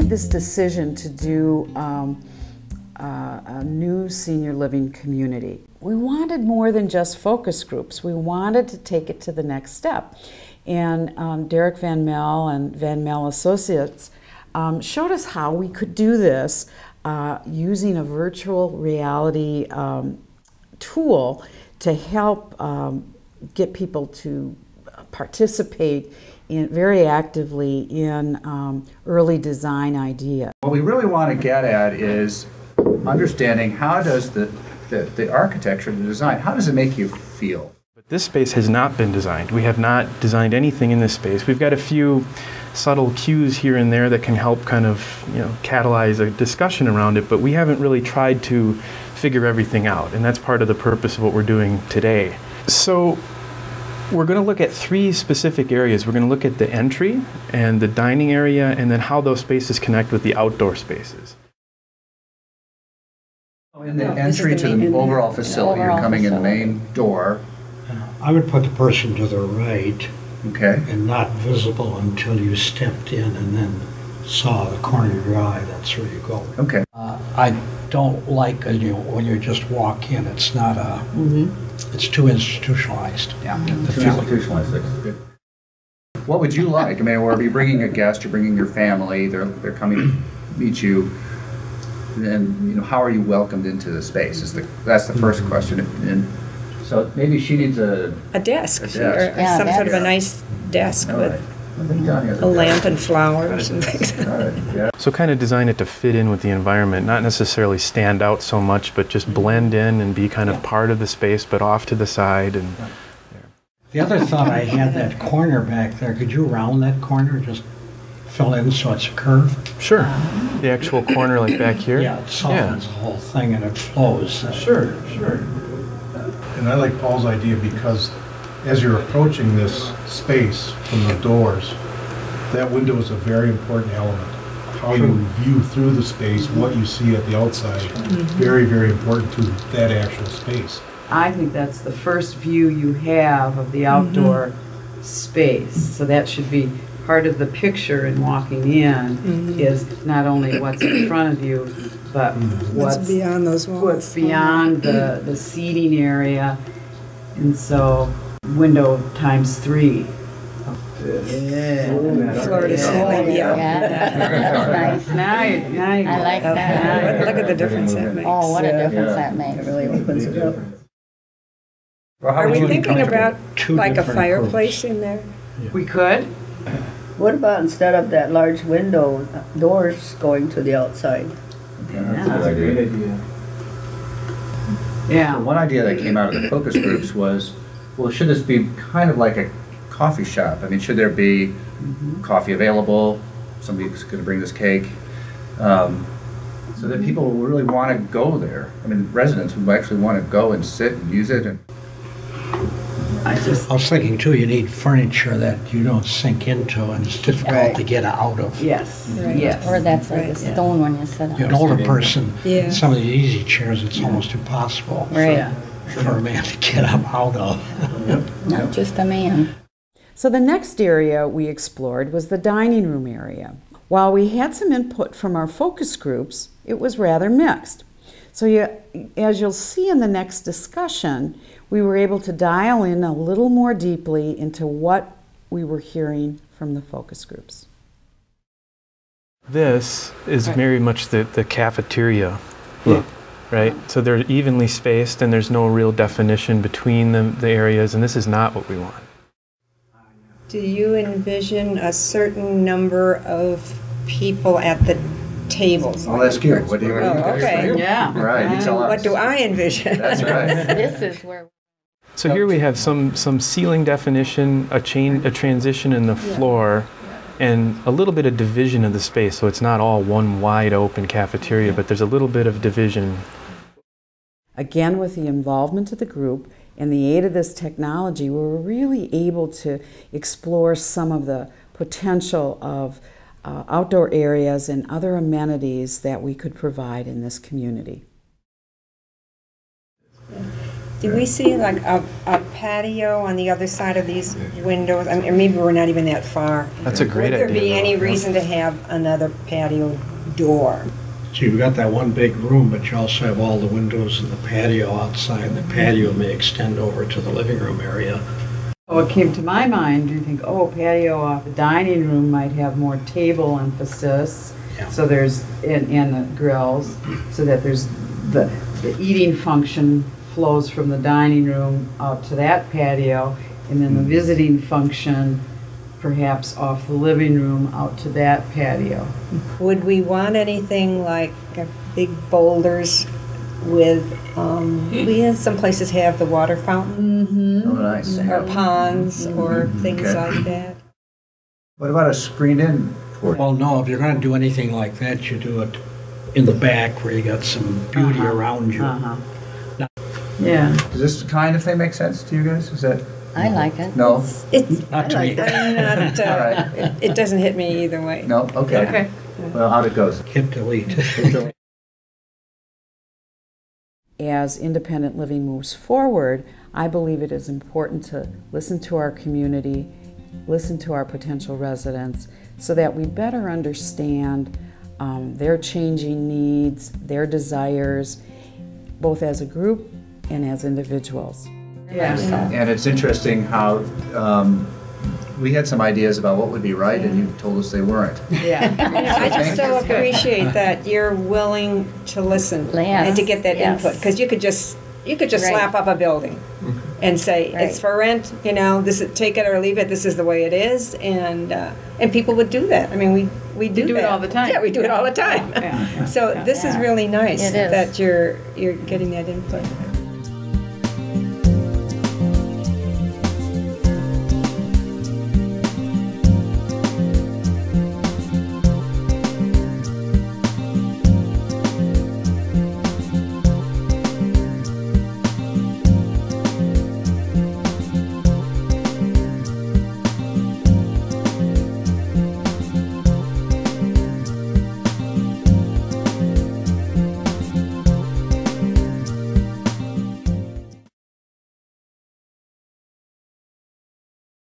made this decision to do a new senior living community, we wanted more than just focus groups. We wanted to take it to the next step. And Derek Van Mel and Van Mel Associates showed us how we could do this using a virtual reality tool to help get people to participate very actively in early design idea. What we really want to get at is understanding how does the architecture, the design, how does it make you feel? But this space has not been designed. We have not designed anything in this space. We've got a few subtle cues here and there that can help kind of, catalyze a discussion around it, but we haven't really tried to figure everything out, and that's part of the purpose of what we're doing today. So we're going to look at three specific areas. We're going to look at the entry and the dining area, and then how those spaces connect with the outdoor spaces. In the entry to the overall facility, you're coming in the main door. I would put the person to the right. Okay. And not visible until you stepped in and then saw the corner of your eye. That's where you go. Okay. I don't like when you just walk in. It's not a. It's too institutionalized. Yeah. Too institutionalized. Good. What would you like? I mean, or are you bringing a guest? You're bringing your family. They're coming to meet you. And how are you welcomed into the space? That's the first question. And so maybe she needs a desk. Or some sort of a nice desk with a lamp and flowers and things. So kind of design it to fit in with the environment, not necessarily stand out so much, but just blend in and be kind of part of the space, but off to the side. And the other thought I had, that corner back there, could you round that corner, just fill in so it's a curve? Sure. The actual corner like back here? Yeah, it softens the whole thing and it flows. Sure. And I like Paul's idea because as you're approaching this space from the doors, that window is a very important element. How you view through the space, what you see at the outside, very, very important to that actual space. I think that's the first view you have of the outdoor space. So that should be part of the picture in walking in, is not only what's in front of you, but what's beyond those walls. What's beyond the seating area. And so window times 3. Florida ceiling, That's nice. Now I like that. Look at the difference that makes. Oh, what a difference that makes. It really opens it up. Well, Are we thinking about like a fireplace in there? We could. What about instead of that large window, doors going to the outside? That's a great idea. Yeah. So one idea that came out of the focus groups was, well, should this be kind of like a coffee shop? I mean, should there be coffee available? Somebody's going to bring this cake. So that people will really want to go there. I mean, residents would actually want to go and sit and use it. And I was thinking too, you need furniture that you don't sink into and it's difficult to get out of. Yes. Or that's like a stone when you sit on. An older person, some of the easy chairs, it's almost impossible for a man to get up out of. Not just a man. So the next area we explored was the dining room area. While we had some input from our focus groups, it was rather mixed. So as you'll see in the next discussion, we were able to dial in a little more deeply into what we were hearing from the focus groups. This is very much the cafeteria look, right? So they're evenly spaced and there's no real definition between the areas, and this is not what we want. Do you envision a certain number of people at the tables? I'll ask you. What do you okay. Yeah. Right. You tell us. What do I envision? That's right. This is where. So here we have some ceiling definition, a transition in the floor, and a little bit of division of the space. So it's not all one wide open cafeteria, but there's a little bit of division. Again, with the involvement of the group and the aid of this technology, we were really able to explore some of the potential of outdoor areas and other amenities that we could provide in this community. Do we see like a patio on the other side of these windows? I mean, maybe we're not even that far. That's a great idea. Would there be any though. reason to have another patio door? So you've got that one big room, but you also have all the windows in the patio outside. The patio may extend over to the living room area. What came to my mind, you think, oh, patio off the dining room might have more table emphasis. Yeah. So there's, and the grills, so that there's the eating function flows from the dining room out to that patio, and then the visiting function perhaps off the living room out to that patio. Would we want anything like big boulders with, some places have the water fountain, Oh, nice. or ponds, or things Okay. like that? What about a screened-in porch? Well, no, if you're going to do anything like that, you do it in the back where you got some beauty around you. Yeah. Does this kind of thing make sense to you guys? Is that, I like it. no? Not to me. I'm not, All right. it doesn't hit me either way. No? Okay. Well, out it goes. Hit delete. As independent living moves forward, I believe it is important to listen to our community, listen to our potential residents, so that we better understand their changing needs, their desires, both as a group and as individuals. Yeah. And it's interesting how we had some ideas about what would be right, and you told us they weren't. Yeah. I just so appreciate that you're willing to listen Yes. and to get that Yes. input, because you could just Right. slap up a building and say Right. it's for rent. This is, take it or leave it. This is the way it is, and people would do that. I mean, we do do it that all the time. Yeah, we do it all the time. Yeah. So this is really nice It is. that you're getting that input.